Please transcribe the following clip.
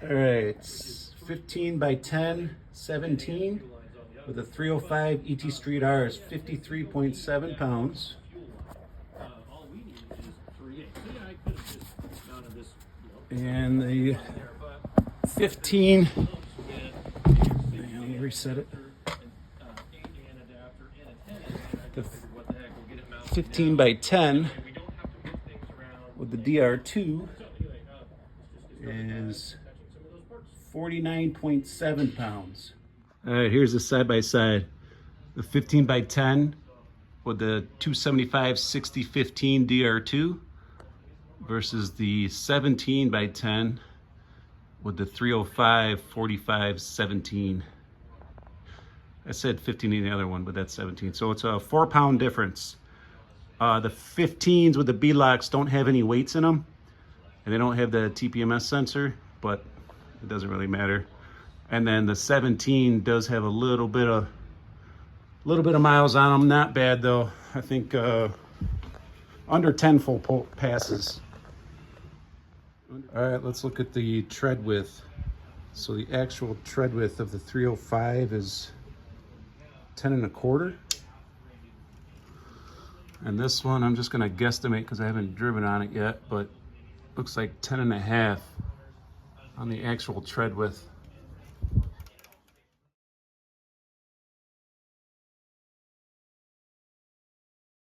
All right, it's 15 by 10, 17 with a 305 ET Street R is 53.7 pounds. And the 15, let me reset it. The 15 by 10 with the DR2 is 49.7 pounds. All right, here's the side-by-side. The 15 by 10 with the 275 6015 DR2 versus the 17 by 10 with the 305 45 17. I said 15 in the other one, but that's 17. So it's a 4-pound difference. The 15s with the beadlocks don't have any weights in them, and they don't have the TPMS sensor, but it doesn't really matter. And then the 17 does have a little bit of miles on them. Not bad though. I think under 10 full passes. All right, let's look at the tread width. So the actual tread width of the 305 is 10 1/4. And this one, I'm just gonna guesstimate because I haven't driven on it yet, but looks like 10 1/2 on the actual tread width.